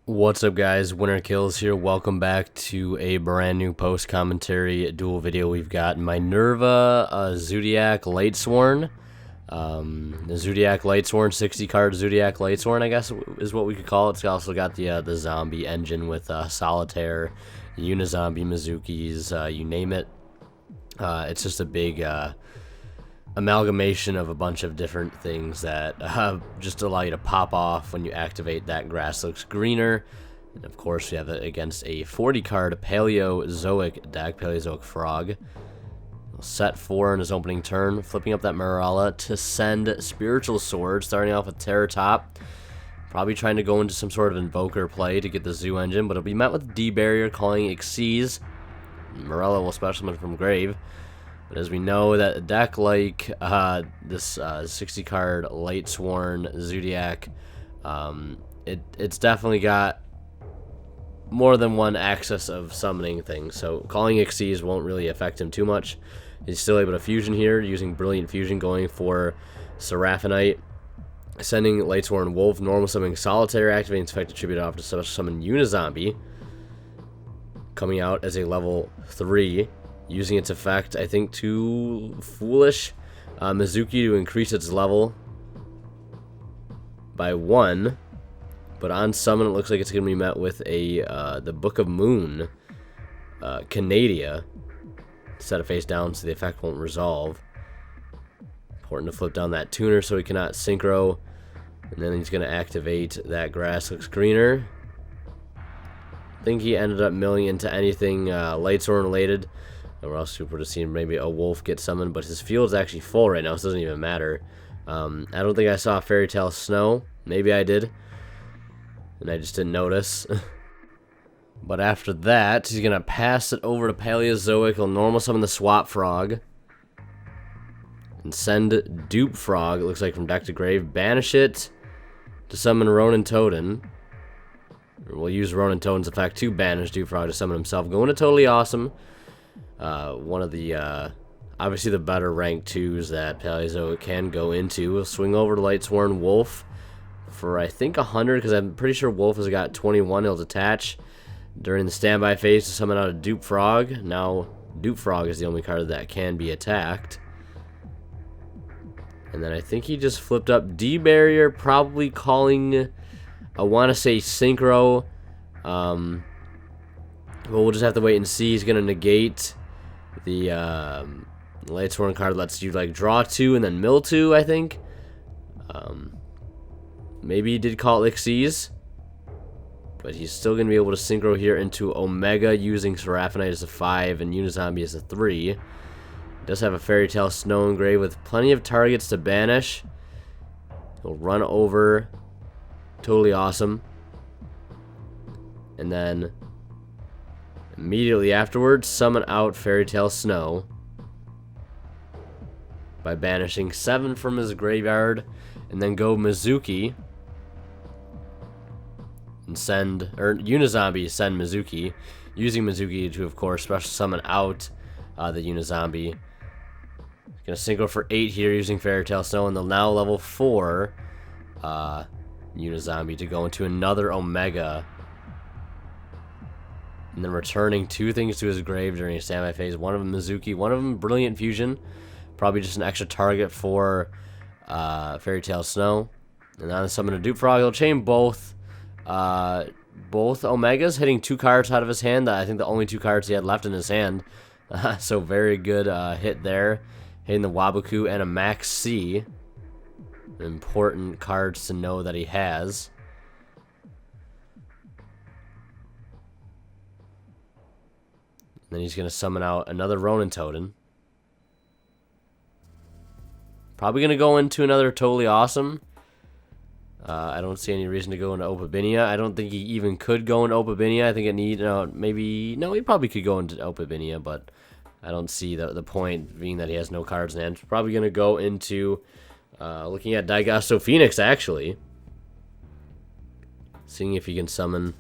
What's up, guys? Winner Kills here. Welcome back to a brand new post commentary duel video. We've got Minerva, Zodiac, Lightsworn. The Zodiac Lightsworn, 60 card Zodiac Lightsworn, I guess is what we could call it. It's also got the zombie engine with Solitaire, Unizombie, Mizukis, you name it. It's just a big amalgamation of a bunch of different things that just allow you to pop off when you activate that grass looks greener. And of course, we have it against a 40 card Paleozoic deck, Paleozoic Frog. Set 4 in his opening turn, flipping up that Minerva to send Spiritual Sword, starting off with Terror Top. Probably trying to go into some sort of Invoker play to get the Zoo engine, but it'll be met with D Barrier, calling Exceeds. Minerva will special summon from Grave. But as we know, that a deck like this 60 card Lightsworn Zodiac, it's definitely got more than one axis of summoning things. So calling Exceeds won't really affect him too much. He's still able to fusion here, using Brilliant Fusion, going for Seraphinite, sending Lightsworn Wolf, normal summoning Solitaire, activating Effect attributed off to special summon Unizombie, coming out as a level 3. Using its effect, I think, to Foolish Mizuki to increase its level by 1. But on summon, it looks like it's going to be met with a the Book of Moon, Canadia, set it face down so the effect won't resolve. Important to flip down that tuner so he cannot synchro. And then he's going to activate that Grass Looks Greener. I think he ended up milling into anything Lightsworn related. Or else we would have seen maybe a wolf get summoned, but his field's actually full right now, so it doesn't even matter. I don't think I saw Fairy Tale Snow. Maybe I did, and I just didn't notice. But after that, he's going to pass it over to Paleozoic. He'll normal summon the Swap Frog. And send Dupe Frog, it looks like, from deck to grave. Banish it to summon Ronin Totem. We'll use Ronin Totem's effect to banish Dupe Frog to summon himself. Going to Totally Awesome. One of the, obviously the better rank 2s that Paleozoic can go into. We'll swing over to Lightsworn Wolf for, I think, 100, because I'm pretty sure Wolf has got 21. He'll detach during the standby phase to summon out a Dupe Frog. Now, Dupe Frog is the only card that can be attacked. And then I think he just flipped up D Barrier, probably calling, I want to say Synchro. Well, we'll just have to wait and see. He's going to negate the Lightsworn card, lets you like draw 2 and then mill 2, I think. Maybe he did call it Xyz, but he's still going to be able to synchro here into Omega using Seraphinite as a 5 and Unizombie as a 3. He does have a Fairy Tale Snow Engrave with plenty of targets to banish. He'll run over Totally Awesome, and then immediately afterwards, summon out Fairy Tale Snow by banishing 7 from his graveyard, and then go Mizuki and send, or Unizombie send Mizuki, using Mizuki to, of course, special summon out the Unizombie. Gonna synchro for 8 here using Fairy Tale Snow, and the now level 4 Unizombie to go into another Omega. And then returning 2 things to his grave during a standby phase. One of them Mizuki, one of them Brilliant Fusion. Probably just an extra target for Fairy Tale Snow. And then summon a Dupe Frog. He'll chain both Omegas, hitting 2 cards out of his hand. I think the only 2 cards he had left in his hand. So very good hit there. Hitting the Wabuku and a Max C. Important cards to know that he has. Then he's going to summon out another Ronin Totem. Probably going to go into another Totally Awesome. I don't see any reason to go into Opabinia. I don't think he even could go into Opabinia. I think it need maybe... No, he probably could go into Opabinia, but I don't see the point, being that he has no cards in hand. Probably going to go into... looking at Daigasto Phoenix, actually. Seeing if he can summon...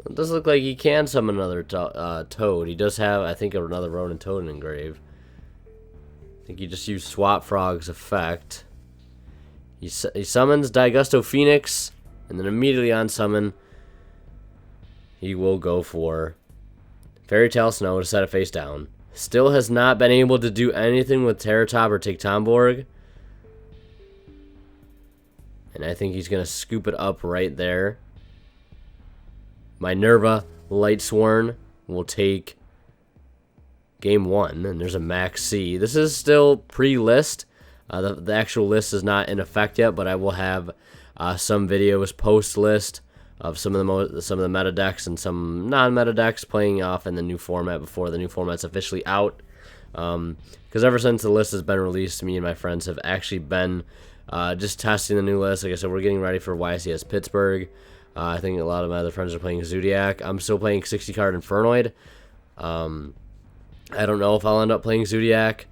It does look like he can summon another Toad. He does have, I think, another Ronin Toad engrave. I think he just used Swap Frog's effect. He summons Daigasto Phoenix, and then immediately on summon, he will go for Fairy Tale Snow to set it face down. Still has not been able to do anything with Terratop or take Tomborg. And I think he's going to scoop it up right there. Minerva, Lightsworn will take game 1. And there's a Max C. This is still pre-list. The actual list is not in effect yet, but I will have some videos post-list of some of the meta decks and some non-meta decks playing off in the new format before the new format's officially out. Because ever since the list has been released, me and my friends have actually been just testing the new list. Like I said, we're getting ready for YCS Pittsburgh. I think a lot of my other friends are playing Zodiac. I'm still playing 60-card Infernoid. I don't know if I'll end up playing Zodiac.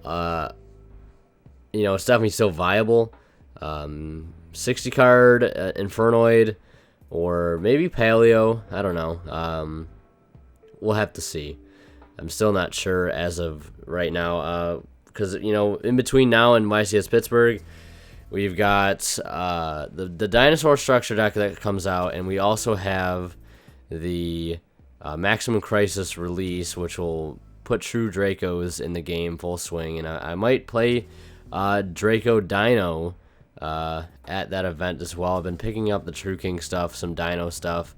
You know, it's definitely still viable. 60-card Infernoid, or maybe Paleo. I don't know. We'll have to see. I'm still not sure as of right now. Because, you know, in between now and YCS Pittsburgh, we've got the Dinosaur Structure deck that comes out, and we also have the Maximum Crisis release, which will put True Dracos in the game full swing. And I might play Draco Dino at that event as well. I've been picking up the True King stuff, some Dino stuff,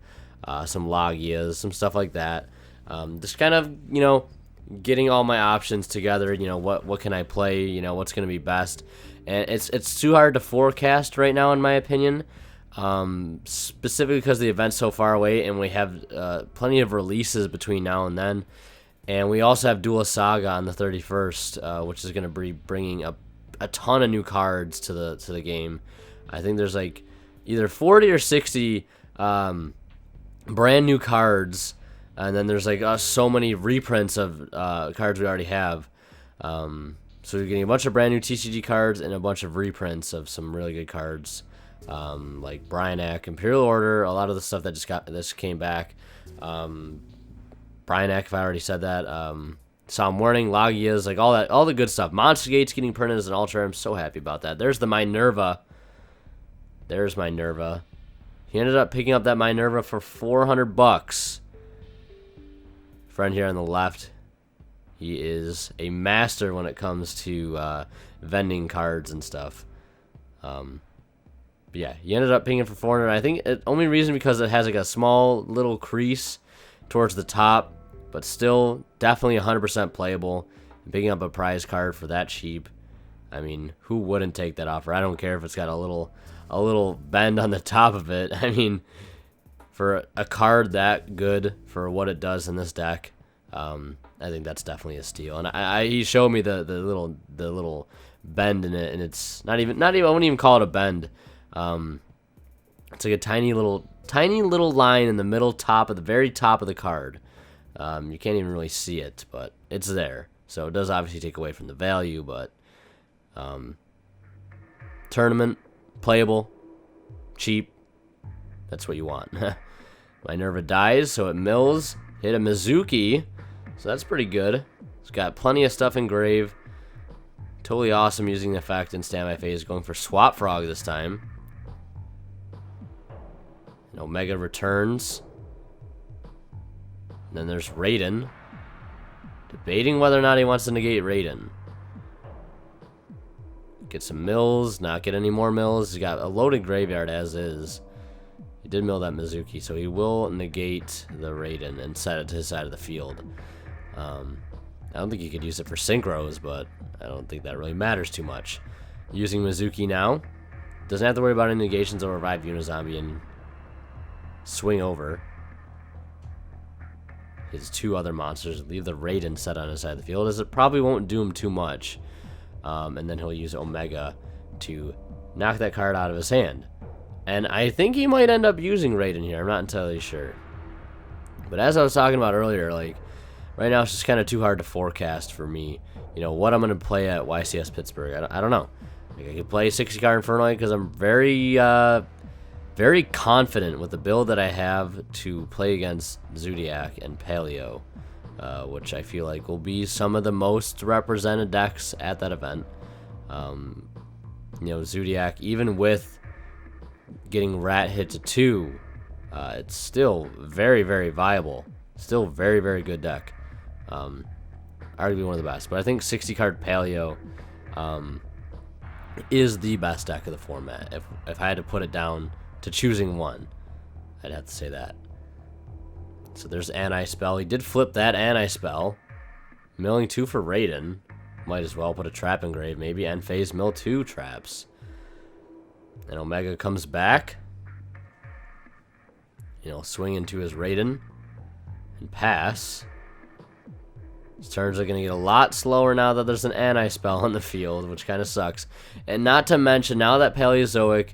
some Logias, some stuff like that. Just kind of, you know, getting all my options together. You know, what can I play? You know, what's going to be best. And it's too hard to forecast right now, in my opinion. Specifically because the event's so far away, and we have plenty of releases between now and then. And we also have Duel Saga on the 31st, which is going to be bringing a ton of new cards to the game. I think there's like either 40 or 60 brand new cards, and then there's like so many reprints of cards we already have. So you're getting a bunch of brand new TCG cards and a bunch of reprints of some really good cards, like Bryanak, Imperial Order, a lot of the stuff that just came back. Bryanak, if I already said that. Psalm Warning, Logias, like all the good stuff. Monster Gate's getting printed as an Ultra. I'm so happy about that. There's the Minerva. There's Minerva. He ended up picking up that Minerva for $400. Friend here on the left, he is a master when it comes to vending cards and stuff. But yeah, he ended up picking it for 400. I think the only reason because it has like a small little crease towards the top, but still definitely 100% playable. Picking up a prize card for that cheap, I mean, who wouldn't take that offer? I don't care if it's got a little bend on the top of it. I mean, for a card that good for what it does in this deck, I think that's definitely a steal. And he showed me the little bend in it, and it's not even I wouldn't even call it a bend. It's like a tiny little line in the middle top of the very top of the card. You can't even really see it, but it's there. So it does obviously take away from the value, but tournament, playable, cheap. That's what you want. Minerva dies, so it mills. Hit a Mizuki, so that's pretty good. It's got plenty of stuff in grave. Totally awesome using the effect in standby phase. Going for Swap Frog this time. And Omega returns. And then there's Raiden. Debating whether or not he wants to negate Raiden. Get some mills, not get any more mills. He's got a loaded graveyard as is. He did mill that Mizuki, so he will negate the Raiden and set it to his side of the field. I don't think he could use it for synchros, but I don't think that really matters too much. Using Mizuki now. Doesn't have to worry about any negations or revive Unizombie and swing over his two other monsters. Leave the Raiden set on his side of the field, as it probably won't do him too much. And then he'll use Omega to knock that card out of his hand. And I think he might end up using Raiden here. I'm not entirely sure. But as I was talking about earlier, like, right now it's just kind of too hard to forecast for me. You know, what I'm going to play at YCS Pittsburgh. I don't know. Like, I could play 60-card Infernoid because I'm very confident with the build that I have to play against Zodiac and Paleo, which I feel like will be some of the most represented decks at that event. You know, Zodiac, even with getting rat hit to 2 It's still very, very viable. Still very, very good deck. Arguably one of the best. But I think 60 card Paleo is the best deck of the format. If I had to put it down to choosing one, I'd have to say that. So there's Anti-Spell. He did flip that Anti-Spell. Milling 2 for Raiden. Might as well put a trap engrave, maybe. End phase mill 2 traps. And Omega comes back. You know, swing into his Raiden. And pass. His turns are going to get a lot slower now that there's an Anti-Spell on the field, which kind of sucks. And not to mention, now that Paleozoic,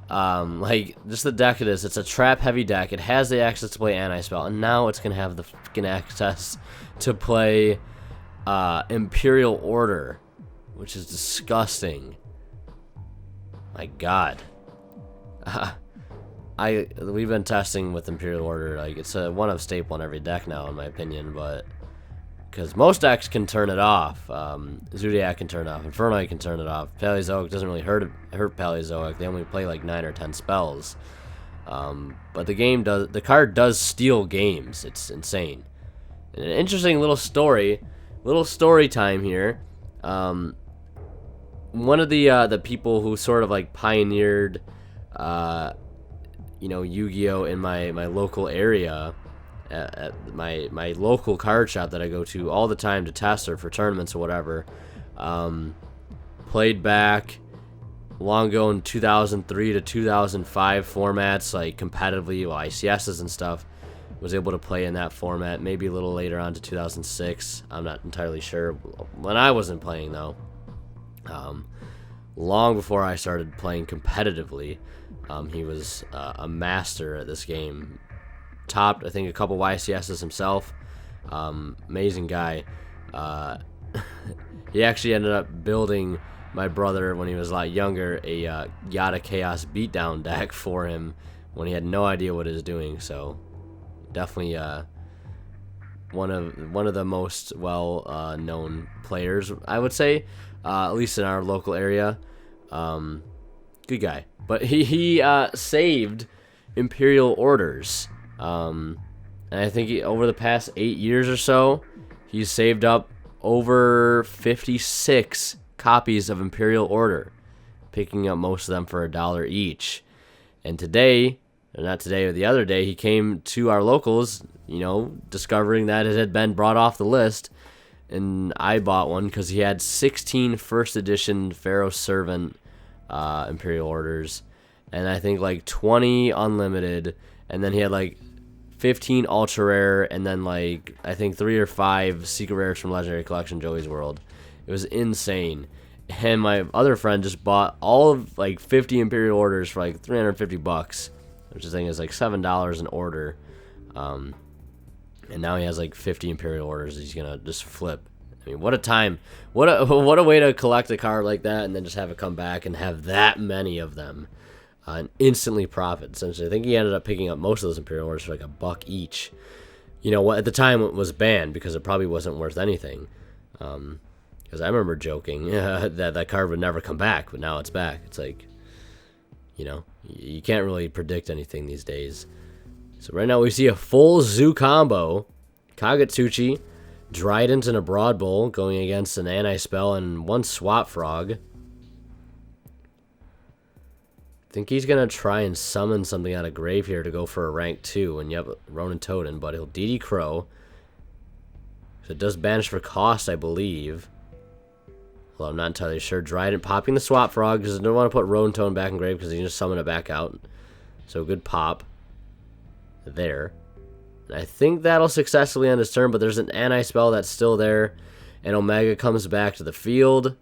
like, just the deck it is, it's a trap-heavy deck. It has the access to play Anti-Spell, and now it's going to have the freaking access to play Imperial Order, which is disgusting. My God. We've been testing with Imperial Order. Like, it's a one of staple on every deck now, in my opinion, but because most decks can turn it off. Zodiac can turn it off. Inferno can turn it off. Paleozoic doesn't really hurt Paleozoic. They only play like 9 or 10 spells. But the card does steal games. It's insane. And an interesting little story time here. One of the people who sort of like pioneered, you know, Yu-Gi-Oh in my local area, at my local card shop that I go to all the time to test or for tournaments or whatever, played back long ago in 2003 to 2005 formats, like competitively, well, ICSs and stuff. Was able to play in that format, maybe a little later on to 2006. I'm not entirely sure. When I wasn't playing, though, long before I started playing competitively, he was a master at this game. Topped, I think, a couple YCSs himself. Amazing guy. He actually ended up building my brother, when he was a lot younger, a Yada Chaos beatdown deck for him when he had no idea what he was doing. So definitely one of the most well known players, I would say, at least in our local area. Good guy, but he saved Imperial Orders, and I think over the past 8 years or so, he's saved up over 56 copies of Imperial Order, picking up most of them for $1 each. And today, or not today or the other day, he came to our locals, you know, discovering that it had been brought off the list, and I bought one because he had 16 first edition Pharaoh Servant Imperial Orders, and I think like 20 unlimited, and then he had like 15 ultra rare, and then like I think 3 or 5 secret rares from Legendary Collection Joey's World. It was insane. And my other friend just bought all of like 50 Imperial Orders for like $350, which I think is like $7 an order. And now he has like 50 Imperial Orders he's gonna just flip. I mean, what a time. What a way to collect a card like that and then just have it come back and have that many of them. And instantly profit, essentially. I think he ended up picking up most of those Imperial Orders for like $1 each. You know, what at the time it was banned because it probably wasn't worth anything. Because I remember joking that card would never come back, but now it's back. It's like, you know, you can't really predict anything these days. So right now we see a full zoo combo. Kagetsuchi, Drident, and a Broad Bull going against an Anti-Spell and one Swap Frog. I think he's going to try and summon something out of grave here to go for a rank 2. And yep, Ronin Totem, but he'll DD Crow. So it does banish for cost, I believe. Well, I'm not entirely sure. Drident popping the Swap Frog because I don't want to put Ronin Totem back in grave because he can just summon it back out. So good pop there. And I think that'll successfully end his turn, but there's an Anti-Spell that's still there. And Omega comes back to the field.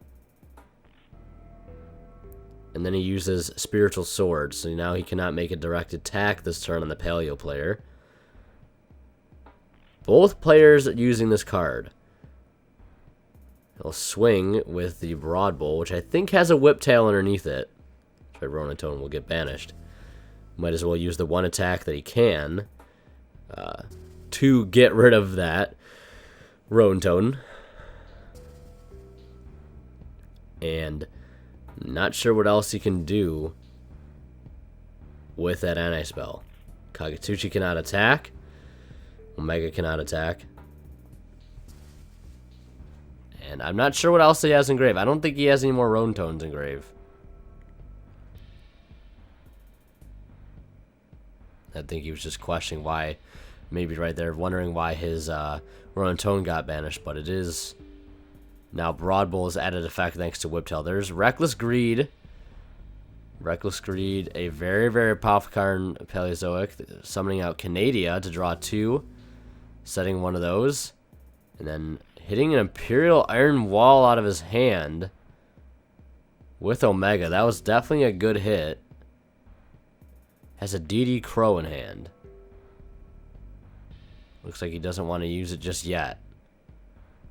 And then he uses Spiritual Sword, so now he cannot make a direct attack this turn on the Paleo player. Both players using this card. He'll swing with the Broad Bull, which I think has a Whiptail underneath it. So Ronin Totem will get banished. Might as well use the one attack that he can to get rid of that Ronin Totem. And not sure what else he can do with that Anti-Spell. Kagetsuchi cannot attack. Omega cannot attack. And I'm not sure what else he has in grave. I don't think he has any more Roan Tones in grave. I think he was just questioning why, maybe right there, wondering why his Roan Tone got banished. But it is now Broad Bull's added effect thanks to Whiptail. There's Reckless Greed. Reckless Greed, a very, very powerful card in Paleozoic. Summoning out Canadia to draw 2. Setting one of those. And then hitting an Imperial Iron Wall out of his hand with Omega. That was definitely a good hit. Has a DD Crow in hand. Looks like he doesn't want to use it just yet.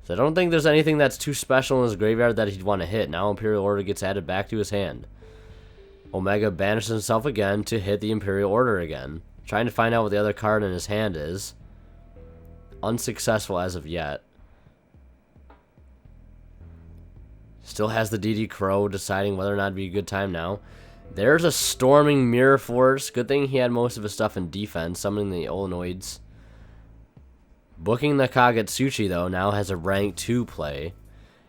So I don't think there's anything that's too special in his graveyard that he'd want to hit. Now Imperial Order gets added back to his hand. Omega banishes himself again to hit the Imperial Order again. Trying to find out what the other card in his hand is. Unsuccessful as of yet. Still has the DD Crow, deciding whether or not it'd be a good time now. There's a Storming Mirror Force. Good thing he had most of his stuff in defense, summoning the Olenoids. Booking the Kagetsuchi, though, now has a rank 2 play.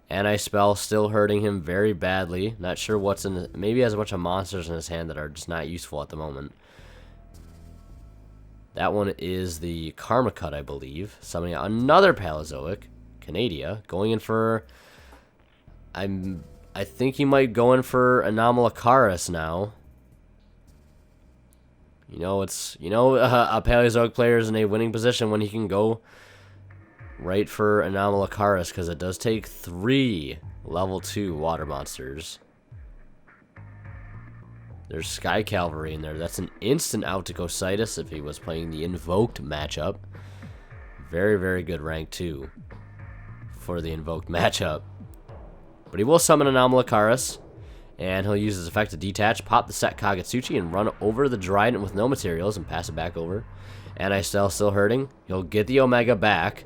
Anti-Spell still hurting him very badly. Not sure what's in it. Maybe he has a bunch of monsters in his hand that are just not useful at the moment. That one is the Karma Cut, I believe. Summoning out another Paleozoic. Canadia. Going in for... I think he might go in for Anomalocaris now. You know, a Paleozoic player is in a winning position when he can go right for Anomalocaris, because it does take 3 level 2 water monsters. There's Sky Cavalry in there. That's an instant out to Cositus if he was playing the Invoked matchup. Very, very good rank 2 for the Invoked matchup. But he will summon Anomalocaris, and he'll use his effect to detach, pop the set Kagetsuchi, and run over the Dryden with no materials and pass it back over. Anti-Spell still hurting. He'll get the Omega back.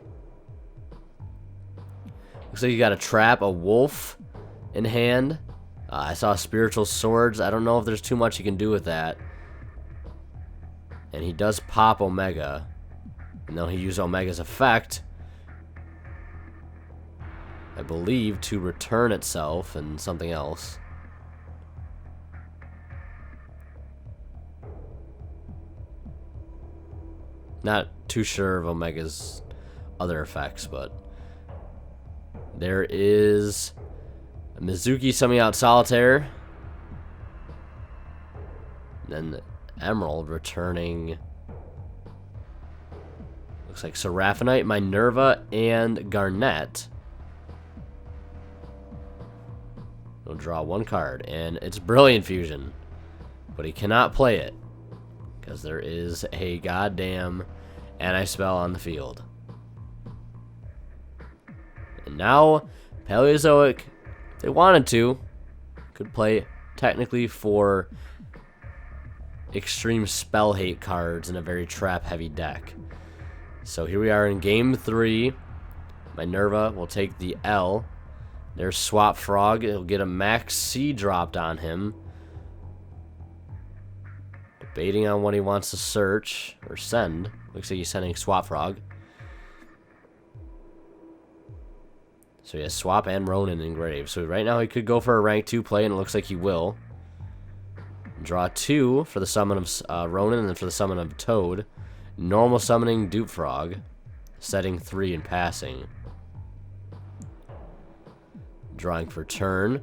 Looks like you got a trap, a wolf in hand. I saw Spiritual Swords. I don't know if there's too much you can do with that. And he does pop Omega. And then he'll use Omega's effect, I believe, to return itself and something else. Not too sure of Omega's other effects, but there is Mizuki summoning out Solitaire. And then Emerald returning. Looks like Seraphinite, Minerva, and Garnet. He'll draw 1 card, and it's Brilliant Fusion. But he cannot play it, because there is a goddamn Anti-Spell on the field. And now, Paleozoic, if they wanted to, could play technically 4 extreme spell hate cards in a very trap-heavy deck. So here we are in Game 3. Minerva will take the L. There's Swap Frog. He'll get a Max C dropped on him. Debating on what he wants to search or send. Looks like he's sending Swap Frog. So he has Swap and Ronin in grave. So right now he could go for a rank 2 play, and it looks like he will. Draw 2 for the summon of Ronin, and then for the summon of Toad. Normal summoning Dupe Frog. Setting 3 and passing. Drawing for turn.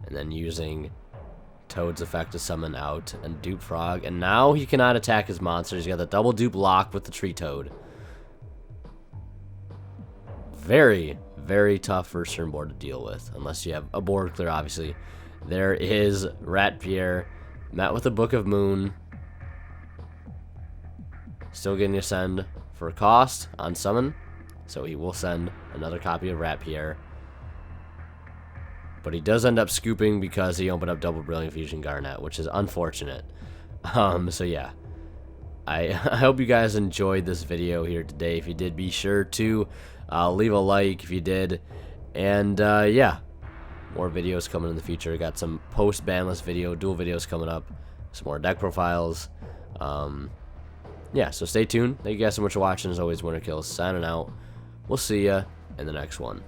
And then using Toad's effect to summon out and Dupe Frog. And now he cannot attack his monsters. He's got the double dupe lock with the Tree Toad. Very, very tough first turn board to deal with. Unless you have a board clear, obviously. There is Rat Pierre. Met with the Book of Moon. Still getting a send for a cost on summon. So he will send another copy of Rat Pierre. But he does end up scooping because he opened up double Brilliant Fusion Garnet, which is unfortunate. So yeah. I hope you guys enjoyed this video here today. If you did, be sure to leave a like if you did. And yeah, more videos coming in the future. I got some post-banlist video, dual videos coming up. Some more deck profiles. yeah, so stay tuned. Thank you guys so much for watching. As always, Winter Kills signing out. We'll see ya in the next one.